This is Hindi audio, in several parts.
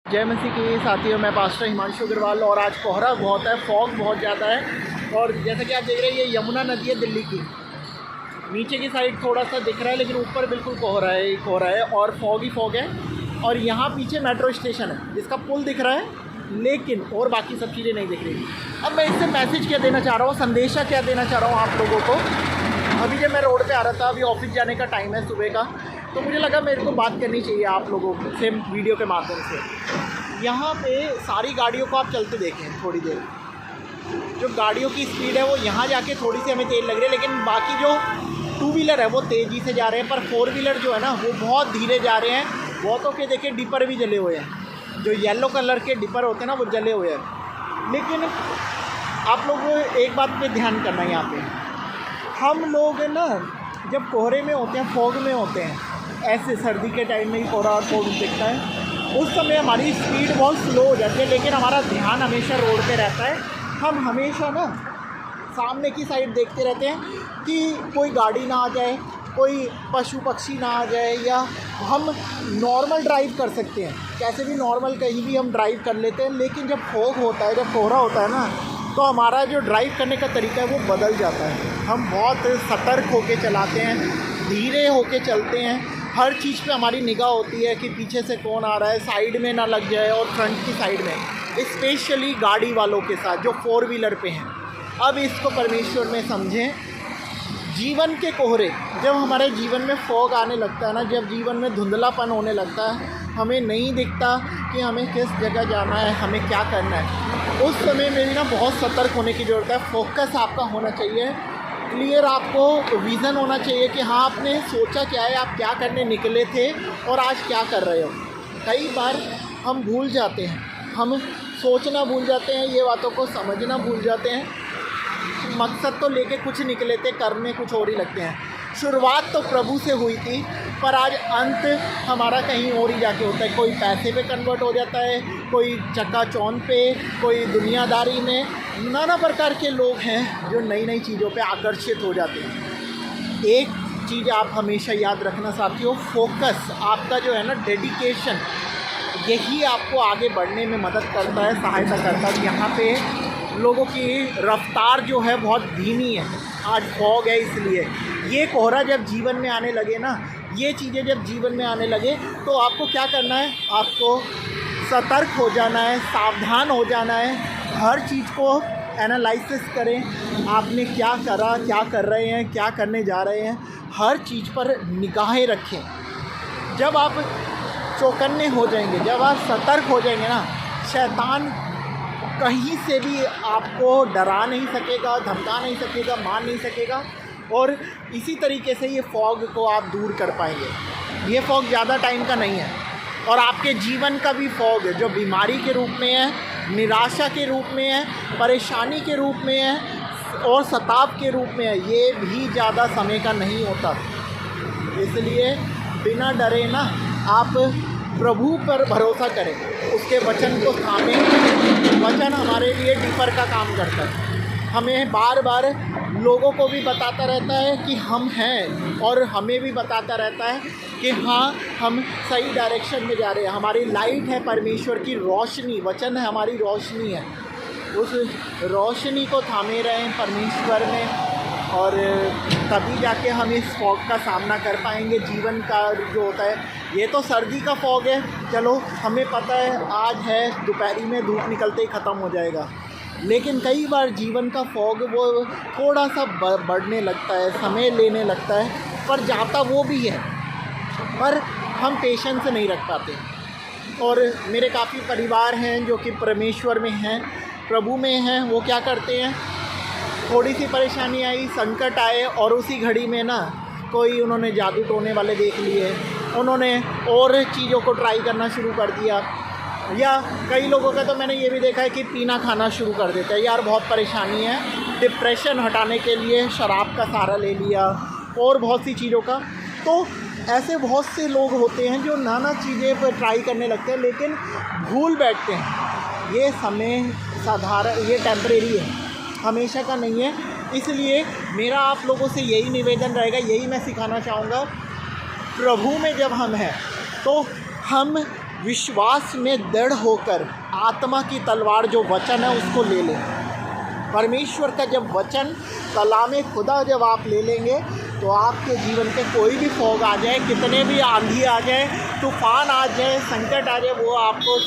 जय मसीह की साथियों, मैं पास्टर हिमांशु अग्रवाल और आज कोहरा बहुत है, फॉग बहुत ज़्यादा है। और जैसा कि आप देख रहे हैं ये यमुना नदी है दिल्ली की। नीचे की साइड थोड़ा सा दिख रहा है लेकिन ऊपर बिल्कुल कोहरा है और फॉग ही फॉग है। और यहाँ पीछे मेट्रो स्टेशन है जिसका पुल दिख रहा है लेकिन और बाकी सब चीज़ें नहीं दिख रही। अब मैं इससे मैसेज क्या देना चाह रहा हूँ, संदेशा क्या देना चाह रहा हूँ आप लोगों को। अभी जब मैं रोड पे आ रहा था, अभी ऑफिस जाने का टाइम है सुबह का, तो मुझे लगा मेरे को बात करनी चाहिए आप लोगों से वीडियो के माध्यम से। यहाँ पे सारी गाड़ियों को आप चलते देखें थोड़ी देर, जो गाड़ियों की स्पीड है वो यहाँ जाके थोड़ी सी हमें तेज़ लग रही है, लेकिन बाकी जो टू व्हीलर है वो तेज़ी से जा रहे हैं, पर फोर व्हीलर जो है ना वो बहुत धीरे जा रहे हैं। बहुतों के देखिए डिपर भी जले हुए हैं, जो येलो कलर के डिपर होते हैं ना वो जले हुए हैं। लेकिन आप लोग एक बात पे ध्यान करना, यहाँ पे हम लोग ना जब कोहरे में होते हैं, फॉग में होते हैं, ऐसे सर्दी के टाइम में ही कोहरा और फॉग दिखता है, उस समय हमारी स्पीड बहुत स्लो हो जाती है, लेकिन हमारा ध्यान हमेशा रोड पे रहता है। हम हमेशा ना सामने की साइड देखते रहते हैं कि कोई गाड़ी ना आ जाए, कोई पशु पक्षी ना आ जाए, या हम नॉर्मल ड्राइव कर सकते हैं, कैसे भी नॉर्मल कहीं भी हम ड्राइव कर लेते हैं। लेकिन जब फॉग होता है, जब कोहरा होता है ना, तो हमारा जो ड्राइव करने का तरीका है वो बदल जाता है। हम बहुत सतर्क होके चलाते हैं, धीरे होके चलते हैं, हर चीज़ पे हमारी निगाह होती है कि पीछे से कौन आ रहा है, साइड में ना लग जाए, और फ्रंट की साइड में, स्पेशली गाड़ी वालों के साथ जो फोर व्हीलर पे हैं। अब इसको परमेश्वर में समझें। जीवन के कोहरे, जब हमारे जीवन में फॉग आने लगता है ना, जब जीवन में धुंधलापन होने लगता है, हमें नहीं दिखता कि हमें किस जगह जाना है, हमें क्या करना है, उस समय में भी ना बहुत सतर्क होने की ज़रूरत है। फोकस आपका होना चाहिए, क्लियर आपको विज़न होना चाहिए कि हाँ आपने सोचा क्या है, आप क्या करने निकले थे और आज क्या कर रहे हो। कई बार हम भूल जाते हैं, हम सोचना भूल जाते हैं, ये बातों को समझना भूल जाते हैं। मकसद तो लेके कुछ निकले थे, करने कुछ और ही लगते हैं। शुरुआत तो प्रभु से हुई थी, पर आज अंत हमारा कहीं और ही जाके होता है। कोई पैसे पे कन्वर्ट हो जाता है, कोई चकाचौंध पे, कोई दुनियादारी में। नाना प्रकार के लोग हैं जो नई नई चीज़ों पे आकर्षित हो जाते हैं। एक चीज़ आप हमेशा याद रखना साथियों, फोकस आपका जो है ना, डेडिकेशन, यही आपको आगे बढ़ने में मदद करता है, सहायता करता है। यहाँ पे लोगों की रफ्तार जो है बहुत धीमी है, आज फॉग है इसलिए। ये कोहरा जब जीवन में आने लगे ना, ये चीज़ें जब जीवन में आने लगे, तो आपको क्या करना है, आपको सतर्क हो जाना है, सावधान हो जाना है। हर चीज़ को एनालिसिस करें, आपने क्या करा, क्या कर रहे हैं, क्या करने जा रहे हैं, हर चीज़ पर निगाहें रखें। जब आप चौकन्ने हो जाएंगे, जब आप सतर्क हो जाएंगे ना, शैतान कहीं से भी आपको डरा नहीं सकेगा, धमका नहीं सकेगा, मार नहीं सकेगा। और इसी तरीके से ये फॉग को आप दूर कर पाएंगे। ये फॉग ज़्यादा टाइम का नहीं है, और आपके जीवन का भी फॉग है जो बीमारी के रूप में है, निराशा के रूप में है, परेशानी के रूप में है, और सताव के रूप में है, ये भी ज़्यादा समय का नहीं होता। इसलिए बिना डरे ना आप प्रभु पर भरोसा करें, उसके वचन को थामें। वचन हमारे लिए डिपर का काम करता है, हमें बार बार लोगों को भी बताता रहता है कि हम हैं, और हमें भी बताता रहता है कि हाँ हम सही डायरेक्शन में जा रहे हैं। हमारी लाइट है परमेश्वर की रोशनी, वचन है हमारी रोशनी है, उस रोशनी को थामे रहें परमेश्वर में, और तभी जाके हम इस फॉग का सामना कर पाएंगे। जीवन का जो होता है, ये तो सर्दी का फॉग है, चलो हमें पता है आज है, दोपहरी में धूप निकलते ही ख़त्म हो जाएगा। लेकिन कई बार जीवन का फॉग वो थोड़ा सा बढ़ने लगता है, समय लेने लगता है, पर जाता वो भी है, पर हम पेशेंस नहीं रख पाते। और मेरे काफ़ी परिवार हैं जो कि परमेश्वर में हैं, प्रभु में हैं, वो क्या करते हैं, थोड़ी सी परेशानी आई, संकट आए, और उसी घड़ी में ना कोई उन्होंने जादू टोने वाले देख लिए, उन्होंने और चीज़ों को ट्राई करना शुरू कर दिया। या कई लोगों का तो मैंने ये भी देखा है कि पीना खाना शुरू कर देता है, यार बहुत परेशानी है, डिप्रेशन हटाने के लिए शराब का सहारा ले लिया, और बहुत सी चीज़ों का। तो ऐसे बहुत से लोग होते हैं जो नाना चीज़ें पर ट्राई करने लगते हैं, लेकिन भूल बैठते हैं ये समय साधारण, ये टेम्परेरी है, हमेशा का नहीं है। इसलिए मेरा आप लोगों से यही निवेदन रहेगा, यही मैं सिखाना चाहूँगा, प्रभु में जब हम हैं तो हम विश्वास में दृढ़ होकर आत्मा की तलवार जो वचन है उसको ले लें। परमेश्वर का जब वचन कलाम खुदा जब आप ले लेंगे तो आपके जीवन पे कोई भी फॉग आ जाए, कितने भी आंधी आ जाए, तूफान आ जाए, संकट आ जाए, वो आपको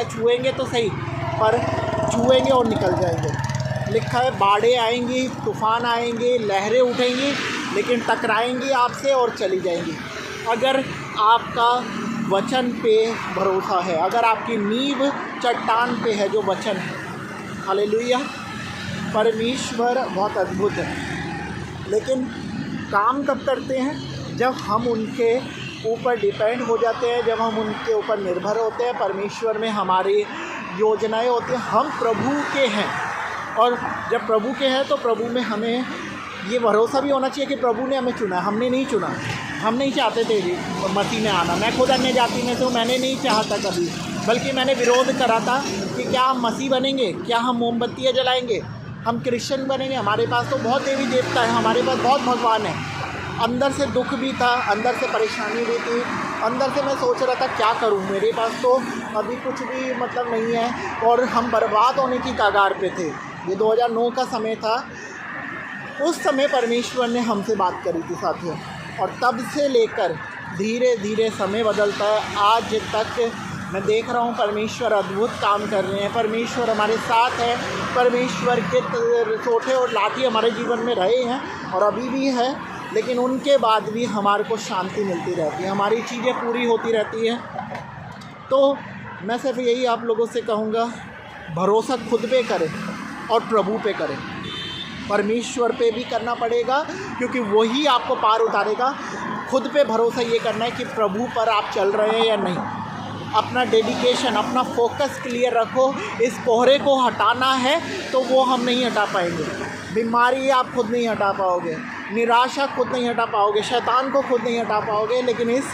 छुएंगे तो सही, पर छुएंगे और निकल जाएंगे। लिखा है बाढ़ें आएंगी, तूफान आएंगे, लहरें उठेंगी, लेकिन टकराएंगी आपसे और चली जाएंगी। अगर आपका वचन पे भरोसा है, अगर आपकी नींव चट्टान पे है जो वचन है, हालेलुया। परमेश्वर बहुत अद्भुत है, लेकिन काम कब करते हैं? जब हम उनके ऊपर डिपेंड हो जाते हैं, जब हम उनके ऊपर निर्भर होते हैं। परमेश्वर में हमारी योजनाएं होती हैं, हम प्रभु के हैं, और जब प्रभु के हैं तो प्रभु में हमें ये भरोसा भी होना चाहिए कि प्रभु ने हमें चुना, हमने नहीं चुना। हम नहीं चाहते थे जी मसीह में आना, मैं खुद अन्य जाति में से हूँ, मैंने नहीं चाहा था कभी, बल्कि मैंने विरोध करा था कि क्या हम मसीह बनेंगे, क्या हम मोमबत्तियाँ जलाएंगे, हम क्रिश्चियन बनेंगे। हमारे पास तो बहुत देवी देवता है, हमारे पास बहुत भगवान है। अंदर से दुख भी था, अंदर से परेशानी भी थी, अंदर से मैं सोच रहा था क्या करूं, मेरे पास तो अभी कुछ भी मतलब नहीं है, और हम बर्बाद होने की कगार पे थे। ये 2009 का समय था। उस समय परमेश्वर ने हमसे बात करी थी साथियों, और तब से लेकर धीरे धीरे समय बदलता है। आज तक मैं देख रहा हूँ परमेश्वर अद्भुत काम कर रहे हैं, परमेश्वर हमारे साथ है, परमेश्वर के सोटे और लाठी हमारे जीवन में रहे हैं और अभी भी है, लेकिन उनके बाद भी हमारे को शांति मिलती रहती है, हमारी चीज़ें पूरी होती रहती है। तो मैं सिर्फ यही आप लोगों से कहूँगा, भरोसा खुद पे करें और प्रभु पे करें। परमेश्वर पे भी करना पड़ेगा, क्योंकि वही आपको पार उतारेगा। खुद पे भरोसा ये करना है कि प्रभु पर आप चल रहे हैं या नहीं। अपना डेडिकेशन, अपना फोकस क्लियर रखो। इस कोहरे को हटाना है तो वो हम नहीं हटा पाएंगे। बीमारी आप खुद नहीं हटा पाओगे, निराशा खुद नहीं हटा पाओगे, शैतान को खुद नहीं हटा पाओगे, लेकिन इस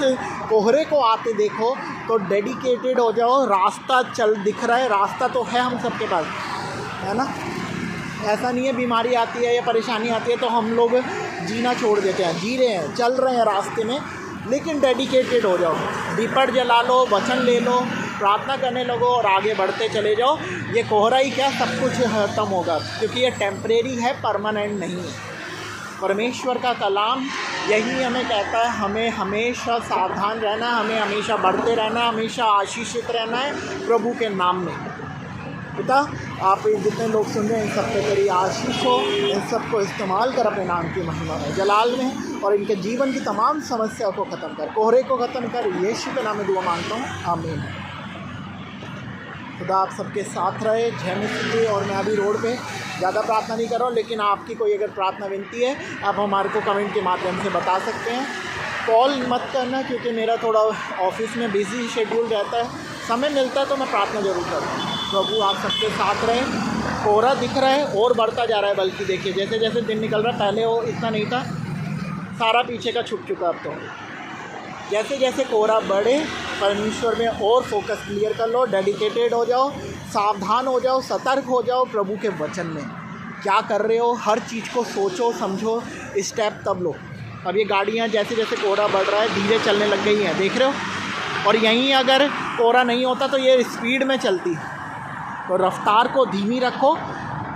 कोहरे को आते देखो तो डेडिकेटेड हो जाओ। रास्ता दिख रहा है, रास्ता तो है हम सबके पास, है ना। ऐसा नहीं है बीमारी आती है या परेशानी आती है तो हम लोग जीना छोड़ देते हैं, जी रहे हैं, चल रहे हैं रास्ते में, लेकिन डेडिकेटेड हो जाओ। दीपक जला लो, वचन ले लो, प्रार्थना करने लगो और आगे बढ़ते चले जाओ। ये कोहरा ही क्या, सब कुछ ख़त्म होगा, क्योंकि ये टेम्परेरी है, परमानेंट नहीं है। परमेश्वर का कलाम यही हमें कहता है, हमें हमेशा सावधान रहना, हमें हमेशा बढ़ते रहना, हमेशा आशीषित रहना है प्रभु के नाम में। पिता, आप जितने लोग सुन रहे हैं इन सब पे तेरी आशीष हो, इन सब को इस्तेमाल कर अपने नाम की महिमा में, जलाल में, और इनके जीवन की तमाम समस्याओं को ख़त्म कर, कोहरे को ख़त्म कर। यीशु के नाम में दुआ मांगता हूँ, आमीन। खुदा आप सबके साथ रहे। जय मसीह। और मैं अभी रोड पे ज़्यादा प्रार्थना नहीं कर रहा हूँ, लेकिन आपकी कोई अगर प्रार्थना विनती है आप हमारे को कमेंट के माध्यम से बता सकते हैं। कॉल मत करना, क्योंकि मेरा थोड़ा ऑफिस में बिजी शेड्यूल रहता है, समय मिलता है तो मैं प्रार्थना ज़रूर करूँ। प्रभु आप सबके साथ रहे। कोहरा दिख रहा है और बढ़ता जा रहा है, बल्कि देखिए जैसे जैसे दिन निकल रहा है, पहले वो इतना नहीं था, सारा पीछे का छुप चुका। अब तो जैसे जैसे कोहरा बढ़े, परमेश्वर में और फोकस क्लियर कर लो, डेडिकेटेड हो जाओ, सावधान हो जाओ, सतर्क हो जाओ प्रभु के वचन में। क्या कर रहे हो, हर चीज़ को सोचो समझो, स्टेप तब लो। अब ये गाड़ियाँ जैसे जैसे कोहरा बढ़ रहा है धीरे चलने लग गई हैं, देख रहे हो। और यहीं अगर कोहरा नहीं होता तो ये स्पीड में चलती। तो रफ्तार को धीमी रखो,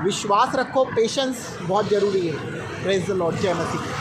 विश्वास रखो, पेशेंस बहुत ज़रूरी है। Praise the Lord. जय मसीह।